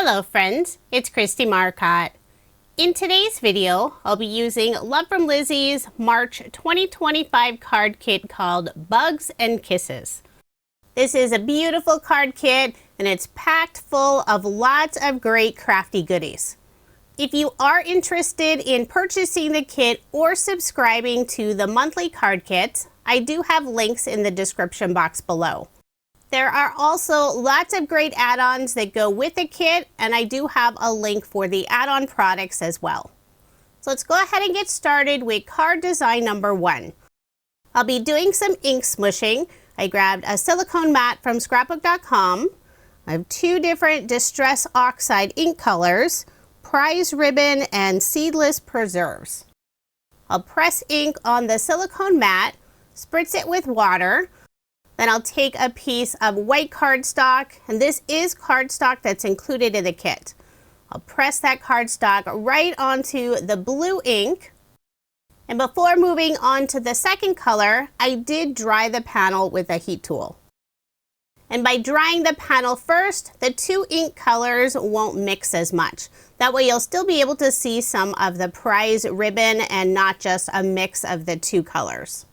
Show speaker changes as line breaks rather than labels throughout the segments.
Hello friends, it's Kristie Marcotte. In today's video, I'll be using Love from Lizi's March 2025 card kit called Bugs and Kisses. This is a beautiful card kit and it's packed full of lots of great crafty goodies. If you are interested in purchasing the kit or subscribing to the monthly card kits, I do have links in the description box below. There are also lots of great add-ons that go with the kit, and I do have a link for the add-on products as well. So let's go ahead and get started with card design number 1. I'll be doing some ink smushing. I grabbed a silicone mat from scrapbook.com. I have 2 different Distress Oxide ink colors, Prize Ribbon and Seedless Preserves. I'll press ink on the silicone mat, spritz it with water. Then I'll take a piece of white cardstock, and this is cardstock that's included in the kit. I'll press that cardstock right onto the blue ink. And before moving on to the second color, I did dry the panel with a heat tool. And by drying the panel first, the 2 ink colors won't mix as much. That way you'll still be able to see some of the prize ribbon and not just a mix of the 2 colors.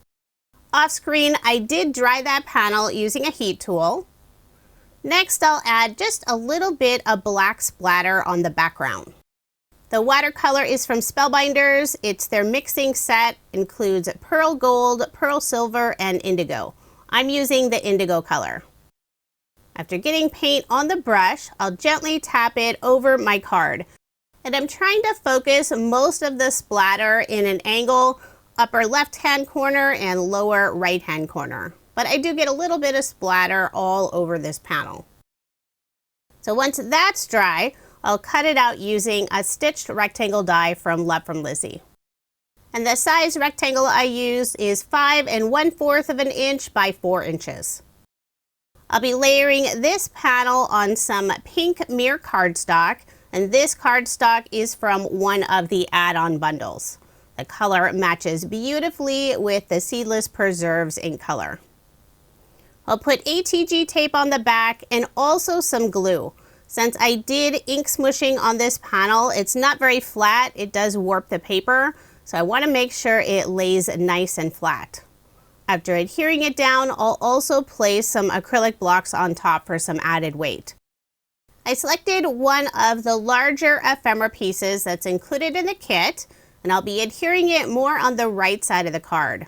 Off screen, I did dry that panel using a heat tool. Next, I'll add just a little bit of black splatter on the background. The watercolor is from Spellbinders. It's their mixing set, includes pearl gold, pearl silver, and indigo. I'm using the indigo color. After getting paint on the brush, I'll gently tap it over my card. And I'm trying to focus most of the splatter in an angle, upper left-hand corner and lower right-hand corner. But I do get a little bit of splatter all over this panel. So once that's dry, I'll cut it out using a stitched rectangle die from Love from Lizi. And the size rectangle I used is 5 1/4 inch by 4 inches. I'll be layering this panel on some pink mirror cardstock, and this cardstock is from one of the add-on bundles. The color matches beautifully with the Seedless Preserves ink color. I'll put ATG tape on the back and also some glue. Since I did ink smushing on this panel, it's not very flat. It does warp the paper, so I want to make sure it lays nice and flat. After adhering it down, I'll also place some acrylic blocks on top for some added weight. I selected one of the larger ephemera pieces that's included in the kit, and I'll be adhering it more on the right side of the card.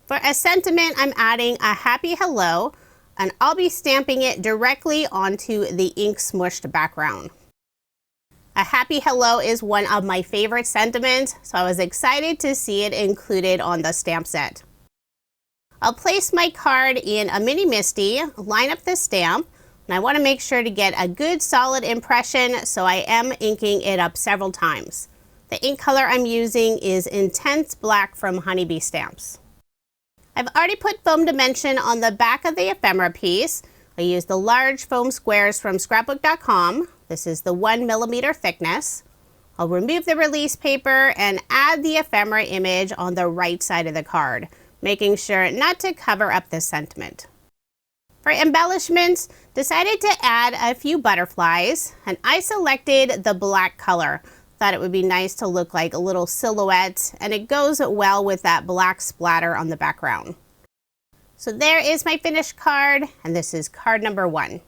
For a sentiment, I'm adding a happy hello, and I'll be stamping it directly onto the ink smushed background. A happy hello is one of my favorite sentiments, so I was excited to see it included on the stamp set. I'll place my card in a mini MISTI, line up the stamp, and I want to make sure to get a good solid impression, so I am inking it up several times. The ink color I'm using is Intense Black from Honeybee Stamps. I've already put foam dimension on the back of the ephemera piece. I used the large foam squares from scrapbook.com. This is the 1mm thickness. I'll remove the release paper and add the ephemera image on the right side of the card, making sure not to cover up the sentiment. For embellishments, decided to add a few butterflies, and I selected the black color. Thought it would be nice to look like a little silhouette, and it goes well with that black splatter on the background. So there is my finished card, and this is card number 1.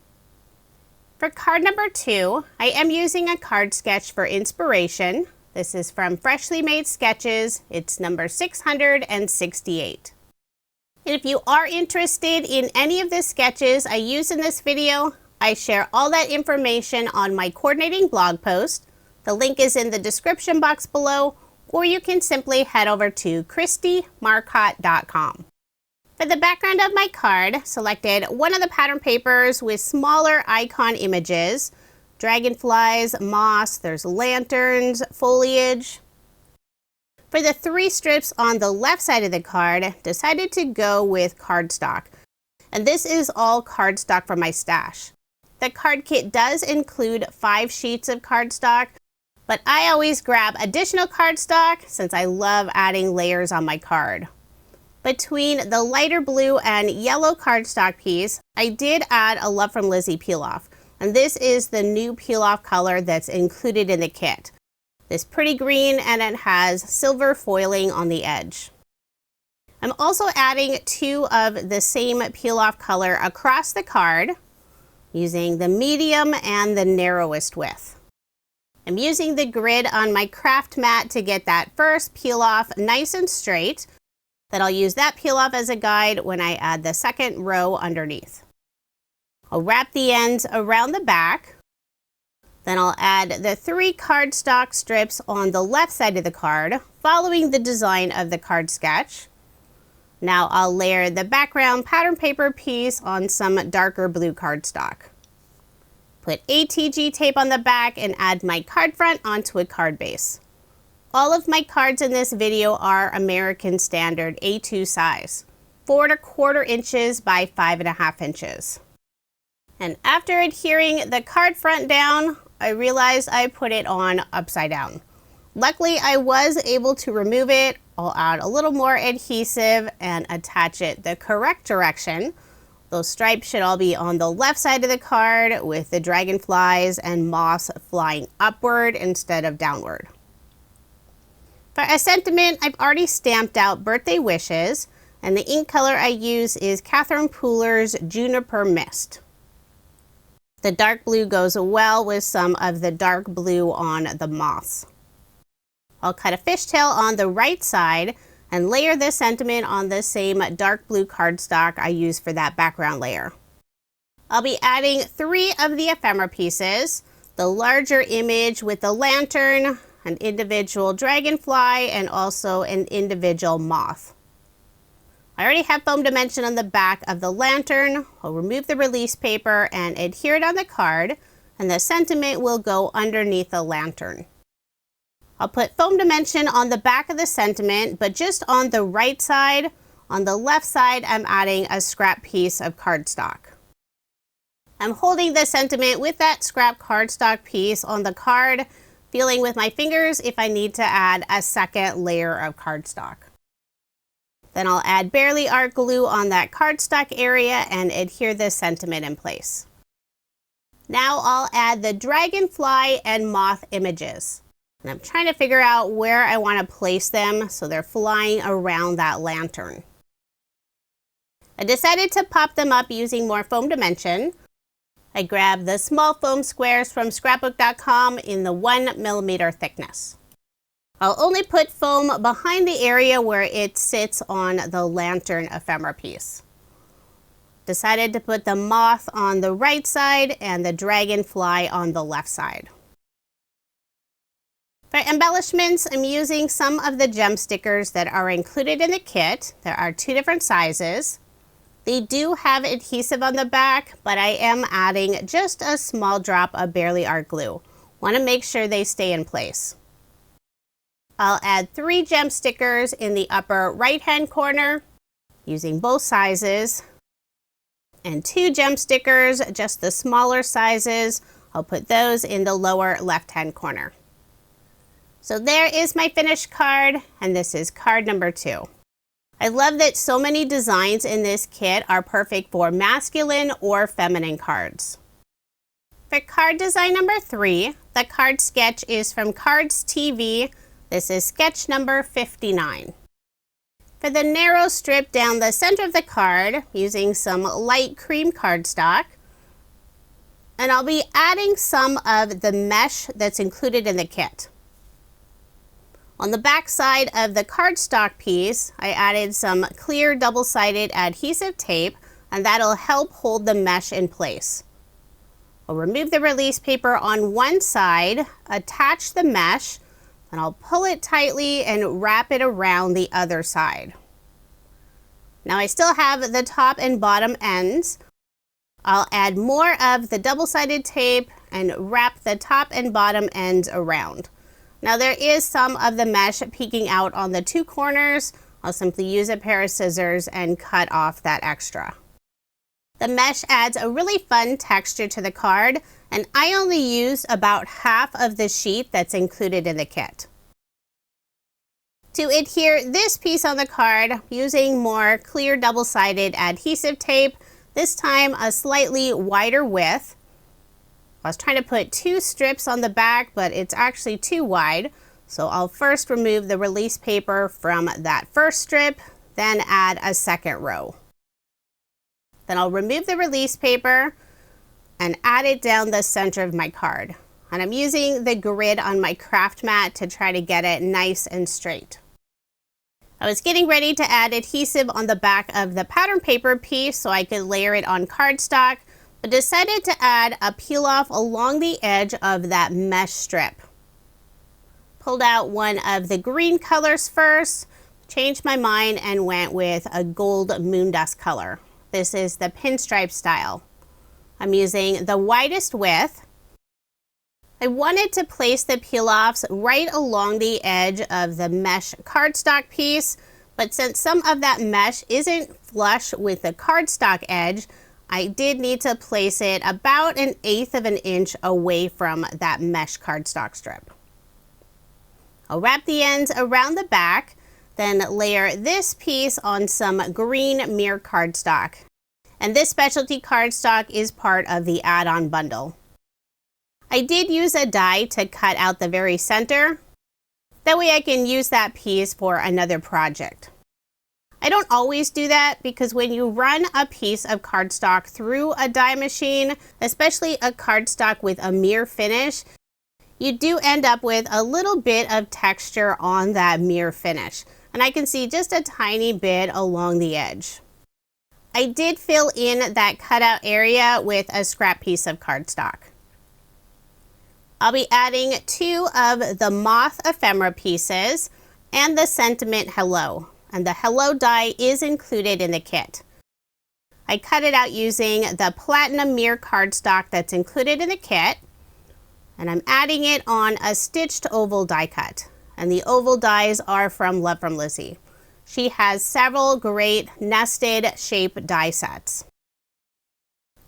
For card number 2, I am using a card sketch for inspiration. This is from Freshly Made Sketches. It's number 668. And if you are interested in any of the sketches I use in this video, I share all that information on my coordinating blog post. The link is in the description box below, or you can simply head over to KristieMarcotte.com. For the background of my card, selected one of the pattern papers with smaller icon images, dragonflies, moss, there's lanterns, foliage. For the 3 strips on the left side of the card, decided to go with cardstock. And this is all cardstock from my stash. The card kit does include 5 sheets of cardstock, but I always grab additional cardstock since I love adding layers on my card. Between the lighter blue and yellow cardstock piece, I did add a Love from Lizi peel off. And this is the new peel-off color that's included in the kit. This pretty green, and it has silver foiling on the edge. I'm also adding 2 of the same peel-off color across the card using the medium and the narrowest width. I'm using the grid on my craft mat to get that first peel-off nice and straight. Then I'll use that peel-off as a guide when I add the second row underneath. I'll wrap the ends around the back. Then I'll add the 3 cardstock strips on the left side of the card, following the design of the card sketch. Now I'll layer the background pattern paper piece on some darker blue cardstock. Put ATG tape on the back and add my card front onto a card base. All of my cards in this video are American Standard A2 size, 4 1/4 inches by 5.5 inches. And after adhering the card front down, I realized I put it on upside down. Luckily, I was able to remove it. I'll add a little more adhesive and attach it the correct direction. Those stripes should all be on the left side of the card with the dragonflies and moths flying upward instead of downward. For a sentiment, I've already stamped out birthday wishes, and the ink color I use is Catherine Pooler's Juniper Mist. The dark blue goes well with some of the dark blue on the moths. I'll cut a fishtail on the right side and layer this sentiment on the same dark blue cardstock I used for that background layer. I'll be adding 3 of the ephemera pieces, the larger image with the lantern, an individual dragonfly, and also an individual moth. I already have foam dimension on the back of the lantern. I'll remove the release paper and adhere it on the card, and the sentiment will go underneath the lantern. I'll put foam dimension on the back of the sentiment, but just on the right side. On the left side, I'm adding a scrap piece of cardstock. I'm holding the sentiment with that scrap cardstock piece on the card, feeling with my fingers if I need to add a second layer of cardstock. Then I'll add barely art glue on that cardstock area and adhere the sentiment in place. Now I'll add the dragonfly and moth images. And I'm trying to figure out where I want to place them so they're flying around that lantern. I decided to pop them up using more foam dimension. I grabbed the small foam squares from scrapbook.com in the 1mm thickness. I'll only put foam behind the area where it sits on the lantern ephemera piece. Decided to put the moth on the right side and the dragonfly on the left side. For embellishments, I'm using some of the gem stickers that are included in the kit. There are 2 different sizes. They do have adhesive on the back, but I am adding just a small drop of barely art glue. Want to make sure they stay in place. I'll add 3 gem stickers in the upper right-hand corner using both sizes, and 2 gem stickers, just the smaller sizes. I'll put those in the lower left-hand corner. So there is my finished card, and this is card number 2. I love that so many designs in this kit are perfect for masculine or feminine cards. For card design number 3, the card sketch is from Cards TV. This is sketch number 59. For the narrow strip down the center of the card, using some light cream cardstock, and I'll be adding some of the mesh that's included in the kit. On the back side of the cardstock piece, I added some clear double-sided adhesive tape, and that'll help hold the mesh in place. I'll remove the release paper on one side, attach the mesh, and I'll pull it tightly and wrap it around the other side. Now I still have the top and bottom ends. I'll add more of the double-sided tape and wrap the top and bottom ends around. Now there is some of the mesh peeking out on the 2 corners. I'll simply use a pair of scissors and cut off that extra. The mesh adds a really fun texture to the card, and I only used about half of the sheet that's included in the kit. To adhere this piece on the card, using more clear double-sided adhesive tape, this time a slightly wider width, I was trying to put 2 strips on the back, but it's actually too wide. So I'll first remove the release paper from that first strip, then add a second row. Then I'll remove the release paper and add it down the center of my card. And I'm using the grid on my craft mat to try to get it nice and straight. I was getting ready to add adhesive on the back of the pattern paper piece so I could layer it on cardstock, but decided to add a peel off along the edge of that mesh strip. Pulled out one of the green colors first, changed my mind and went with a gold moon dust color. This is the pinstripe style. I'm using the widest width. I wanted to place the peel-offs right along the edge of the mesh cardstock piece, but since some of that mesh isn't flush with the cardstock edge, I did need to place it about 1/8 of an inch away from that mesh cardstock strip. I'll wrap the ends around the back, then layer this piece on some green mirror cardstock. And this specialty cardstock is part of the add-on bundle. I did use a die to cut out the very center. That way I can use that piece for another project. I don't always do that because when you run a piece of cardstock through a die machine, especially a cardstock with a mirror finish, you do end up with a little bit of texture on that mirror finish. And I can see just a tiny bit along the edge. I did fill in that cutout area with a scrap piece of cardstock. I'll be adding 2 of the moth ephemera pieces and the sentiment hello. And the hello die is included in the kit. I cut it out using the platinum mirror cardstock that's included in the kit. And I'm adding it on a stitched oval die cut. And the oval dies are from Love from Lizi. She has several great nested shape die sets.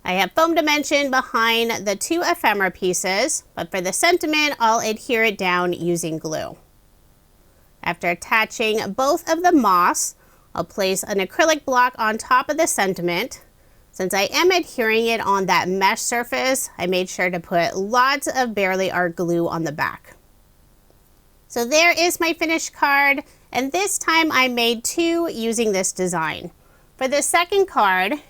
I have foam dimension behind the 2 ephemera pieces, but for the sentiment, I'll adhere it down using glue. After attaching both of the moths, I'll place an acrylic block on top of the sentiment. Since I am adhering it on that mesh surface, I made sure to put lots of Barely Art glue on the back. So there is my finished card, and this time I made 2 using this design. For the second card,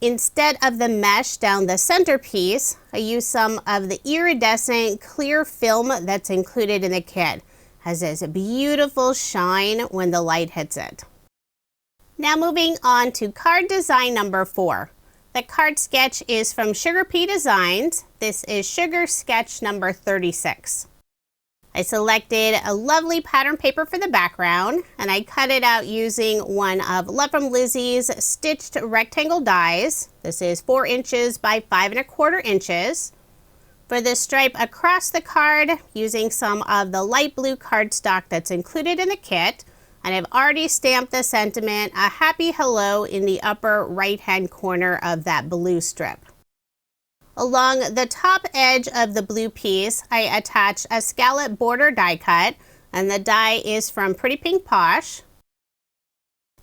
instead of the mesh down the centerpiece, I used some of the iridescent clear film that's included in the kit. It has this beautiful shine when the light hits it. Now moving on to card design number 4. The card sketch is from Sugar Pea Designs. This is Sugar Sketch number 36. I selected a lovely pattern paper for the background, and I cut it out using one of Love from Lizi's stitched rectangle dies. This is 4 inches by 5 1/4 inches. For the stripe across the card, using some of the light blue cardstock that's included in the kit, and I've already stamped the sentiment, a happy hello, in the upper right-hand corner of that blue strip. Along the top edge of the blue piece, I attach a scallop border die cut, and the die is from Pretty Pink Posh.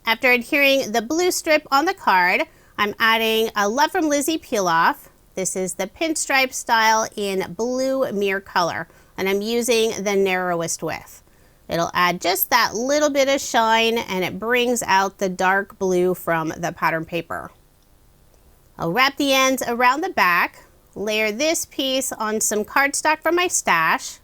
After adhering the blue strip on the card, I'm adding a Love from Lizi peel off. This is the pinstripe style in blue mirror color, and I'm using the narrowest width. It'll add just that little bit of shine, and it brings out the dark blue from the pattern paper. I'll wrap the ends around the back, layer this piece on some cardstock from my stash.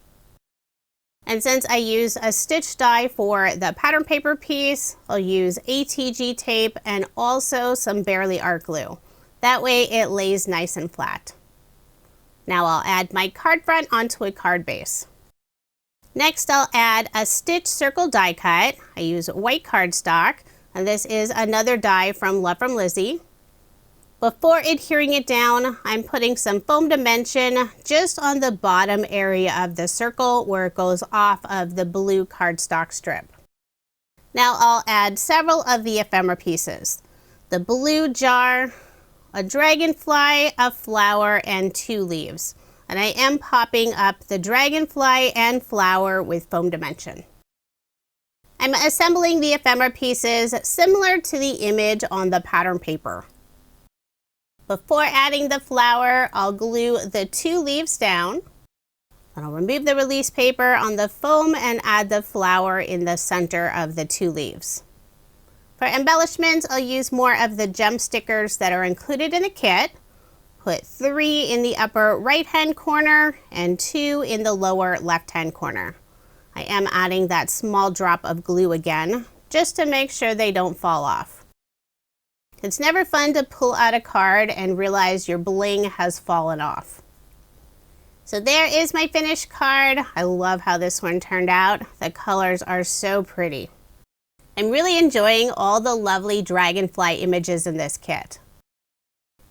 And since I use a stitch die for the pattern paper piece, I'll use ATG tape and also some Barely Art glue. That way it lays nice and flat. Now I'll add my card front onto a card base. Next I'll add a stitch circle die cut. I use white cardstock, and this is another die from Love from Lizi. Before adhering it down, I'm putting some foam dimension just on the bottom area of the circle where it goes off of the blue cardstock strip. Now I'll add several of the ephemera pieces. The blue jar, a dragonfly, a flower, and 2 leaves. And I am popping up the dragonfly and flower with foam dimension. I'm assembling the ephemera pieces similar to the image on the pattern paper. Before adding the flower, I'll glue the 2 leaves down. And I'll remove the release paper on the foam and add the flower in the center of the 2 leaves. For embellishments, I'll use more of the gem stickers that are included in the kit. Put 3 in the upper right-hand corner and 2 in the lower left-hand corner. I am adding that small drop of glue again, just to make sure they don't fall off. It's never fun to pull out a card and realize your bling has fallen off. So there is my finished card. I love how this one turned out. The colors are so pretty. I'm really enjoying all the lovely dragonfly images in this kit.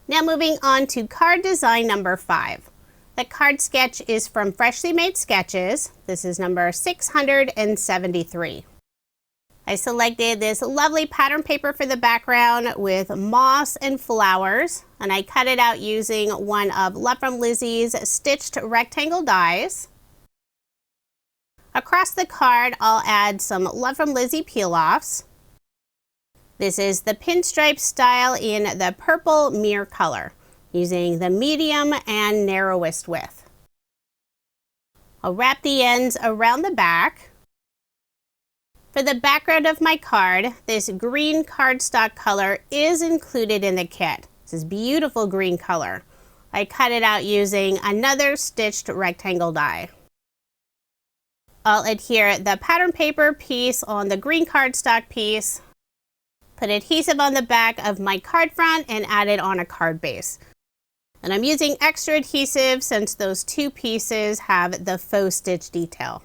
Now moving on to card design number 5. The card sketch is from Freshly Made Sketches. This is number 673. I selected this lovely pattern paper for the background with moss and flowers, and I cut it out using one of Love from Lizi's stitched rectangle dies. Across the card, I'll add some Love from Lizi peel-offs. This is the pinstripe style in the purple mirror color, using the medium and narrowest width. I'll wrap the ends around the back. For the background of my card, this green cardstock color is included in the kit. This is beautiful green color. I cut it out using another stitched rectangle die. I'll adhere the pattern paper piece on the green cardstock piece, put adhesive on the back of my card front, and add it on a card base. And I'm using extra adhesive since those 2 pieces have the faux stitch detail.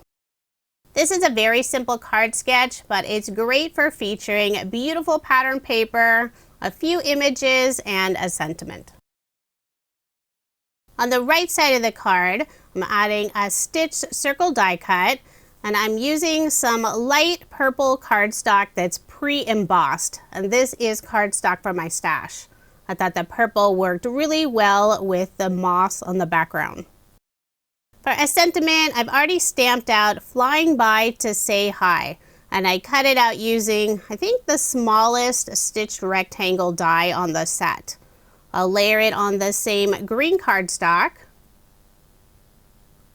This is a very simple card sketch, but it's great for featuring beautiful pattern paper, a few images, and a sentiment. On the right side of the card, I'm adding a stitched circle die cut, and I'm using some light purple cardstock that's pre-embossed, and this is cardstock from my stash. I thought the purple worked really well with the moss on the background. For a sentiment, I've already stamped out "Flying by to say hi," and I cut it out using, I think, the smallest stitched rectangle die on the set. I'll layer it on the same green cardstock.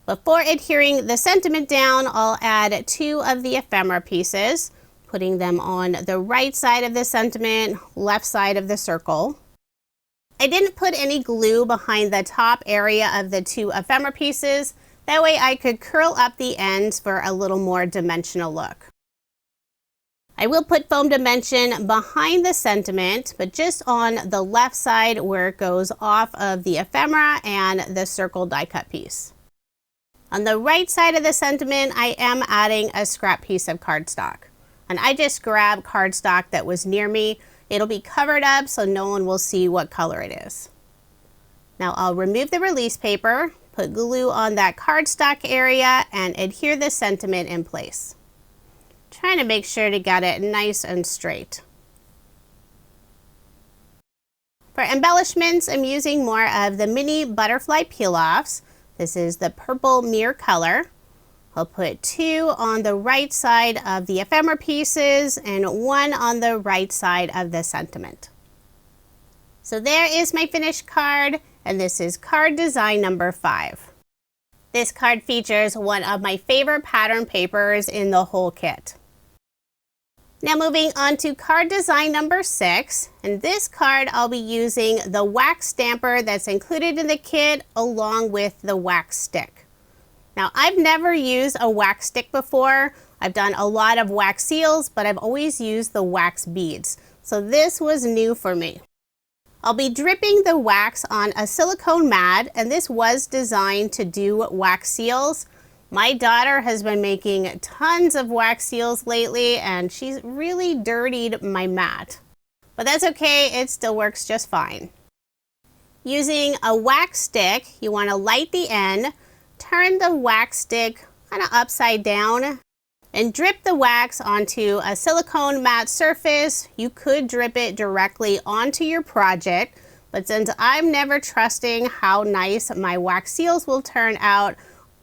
Before adhering the sentiment down, I'll add 2 of the ephemera pieces, putting them on the right side of the sentiment, left side of the circle. I didn't put any glue behind the top area of the 2 ephemera pieces. That way I could curl up the ends for a little more dimensional look. I will put foam dimension behind the sentiment, but just on the left side where it goes off of the ephemera and the circle die cut piece. On the right side of the sentiment, I am adding a scrap piece of cardstock. And I just grabbed cardstock that was near me. It'll be covered up so no one will see what color it is. Now I'll remove the release paper, put glue on that cardstock area, and adhere the sentiment in place. Trying to make sure to get it nice and straight. For embellishments, I'm using more of the mini butterfly peel-offs. This is the purple mirror color. I'll put 2 on the right side of the ephemera pieces and 1 on the right side of the sentiment. So there is my finished card, and this is card design number 5. This card features one of my favorite pattern papers in the whole kit. Now moving on to card design number 6, and this card I'll be using the wax stamper that's included in the kit along with the wax stick. Now I've never used a wax stick before. I've done a lot of wax seals, but I've always used the wax beads. So this was new for me. I'll be dripping the wax on a silicone mat, and this was designed to do wax seals. My daughter has been making tons of wax seals lately, and she's really dirtied my mat. But that's okay, it still works just fine. Using a wax stick, you want to light the end, turn the wax stick kind of upside down, and drip the wax onto a silicone matte surface. You could drip it directly onto your project, but since I'm never trusting how nice my wax seals will turn out,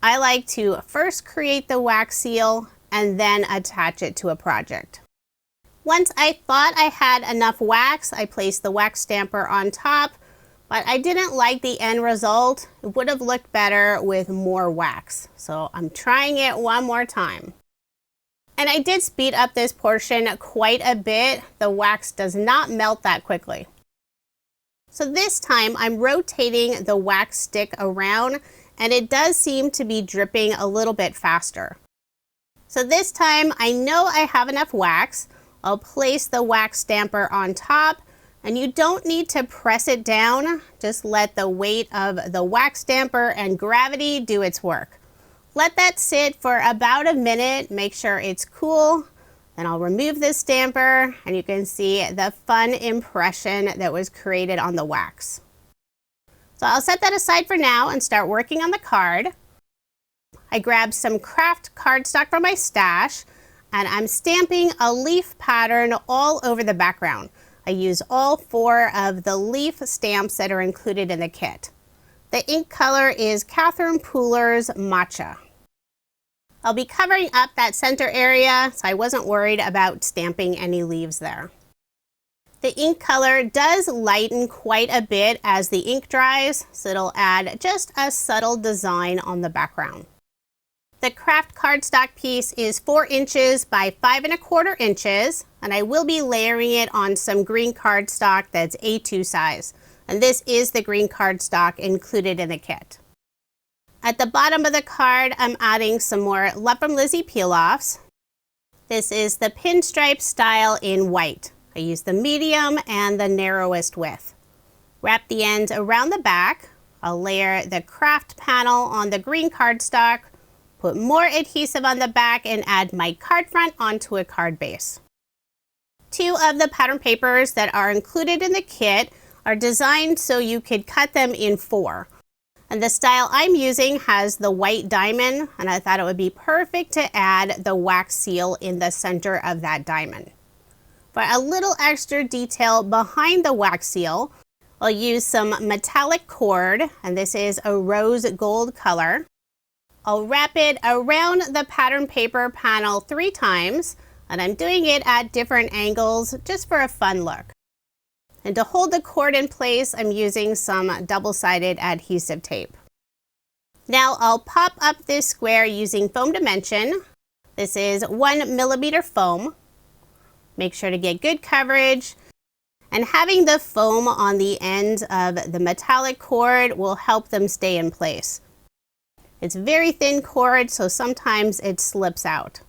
I like to first create the wax seal and then attach it to a project. Once I thought I had enough wax, I placed the wax stamper on top, but I didn't like the end result. It would have looked better with more wax. So I'm trying it one more time. And I did speed up this portion quite a bit. The wax does not melt that quickly. So this time I'm rotating the wax stick around, and it does seem to be dripping a little bit faster. So this time I know I have enough wax. I'll place the wax stamper on top, and you don't need to press it down. Just let the weight of the wax stamper and gravity do its work. Let that sit for about a minute, make sure it's cool. Then I'll remove this stamper, and you can see the fun impression that was created on the wax. So I'll set that aside for now and start working on the card. I grabbed some craft cardstock from my stash, and I'm stamping a leaf pattern all over the background. I use all 4 of the leaf stamps that are included in the kit. The ink color is Catherine Pooler's Matcha. I'll be covering up that center area, so I wasn't worried about stamping any leaves there. The ink color does lighten quite a bit as the ink dries, so it'll add just a subtle design on the background. The craft cardstock piece is 4 inches by 5 1/4 inches, and I will be layering it on some green cardstock that's A2 size. And this is the green cardstock included in the kit. At the bottom of the card, I'm adding some more Love from Lizi peel-offs. This is the pinstripe style in white. I use the medium and the narrowest width. Wrap the ends around the back. I'll layer the craft panel on the green cardstock, put more adhesive on the back, and add my card front onto a card base. 2 of the pattern papers that are included in the kit are designed so you could cut them in 4. And the style I'm using has the white diamond, and I thought it would be perfect to add the wax seal in the center of that diamond. For a little extra detail behind the wax seal, I'll use some metallic cord, and this is a rose gold color. I'll wrap it around the pattern paper panel 3 times, and I'm doing it at different angles just for a fun look. And to hold the cord in place, I'm using some double-sided adhesive tape. Now I'll pop up this square using foam dimension. This is 1 millimeter foam. Make sure to get good coverage. And having the foam on the end of the metallic cord will help them stay in place. It's very thin cord, so sometimes it slips out.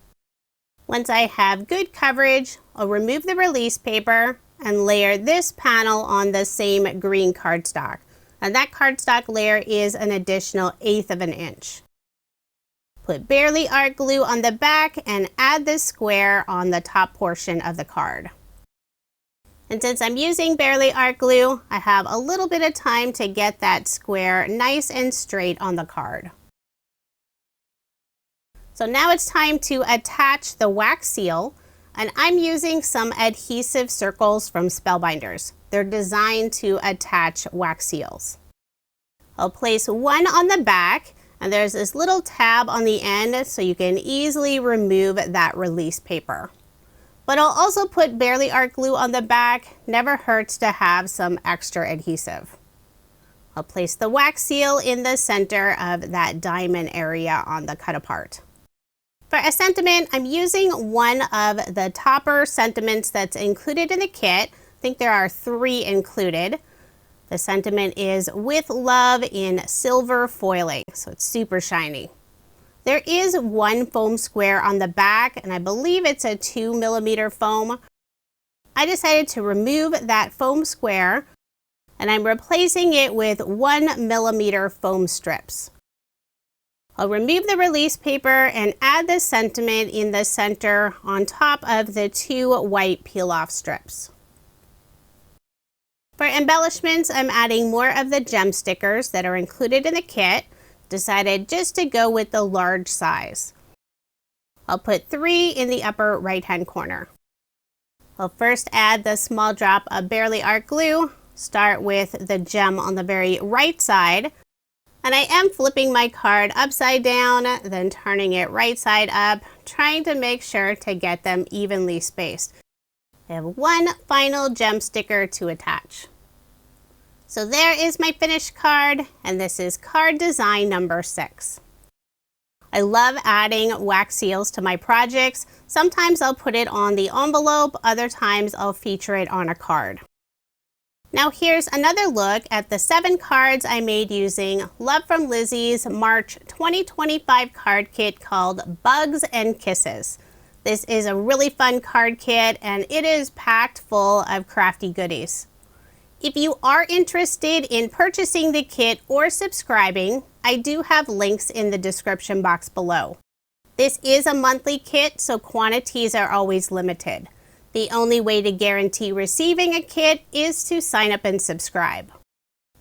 Once I have good coverage, I'll remove the release paper and layer this panel on the same green cardstock. And that cardstock layer is an additional 1/8 of an inch. Put barely art glue on the back and add this square on the top portion of the card. And since I'm using barely art glue, I have a little bit of time to get that square nice and straight on the card. So now it's time to attach the wax seal. And I'm using some adhesive circles from Spellbinders. They're designed to attach wax seals. I'll place one on the back, and there's this little tab on the end so you can easily remove that release paper. But I'll also put barely art glue on the back. Never hurts to have some extra adhesive. I'll place the wax seal in the center of that diamond area on the cut apart. For a sentiment, I'm using one of the topper sentiments that's included in the kit. I think there are 3 included. The sentiment is with love in silver foiling, so it's super shiny. There is 1 foam square on the back, and I believe it's a 2 millimeter foam. I decided to remove that foam square, and I'm replacing it with 1 millimeter foam strips. I'll remove the release paper and add the sentiment in the center on top of the 2 white peel-off strips. For embellishments, I'm adding more of the gem stickers that are included in the kit. Decided just to go with the large size. I'll put 3 in the upper right-hand corner. I'll first add the small drop of barely art glue. Start with the gem on the very right side. And I am flipping my card upside down, then turning it right side up, trying to make sure to get them evenly spaced. I have 1 final gem sticker to attach. So there is my finished card, and this is card design number 6. I love adding wax seals to my projects. Sometimes I'll put it on the envelope, other times I'll feature it on a card. Now here's another look at the 7 cards I made using Love from Lizi's March 2025 card kit called Bugs and Kisses. This is a really fun card kit and it is packed full of crafty goodies. If you are interested in purchasing the kit or subscribing, I do have links in the description box below. This is a monthly kit, so quantities are always limited. The only way to guarantee receiving a kit is to sign up and subscribe.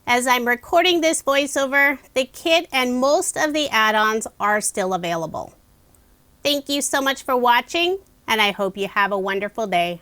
As I'm recording this voiceover, the kit and most of the add-ons are still available. Thank you so much for watching, and I hope you have a wonderful day.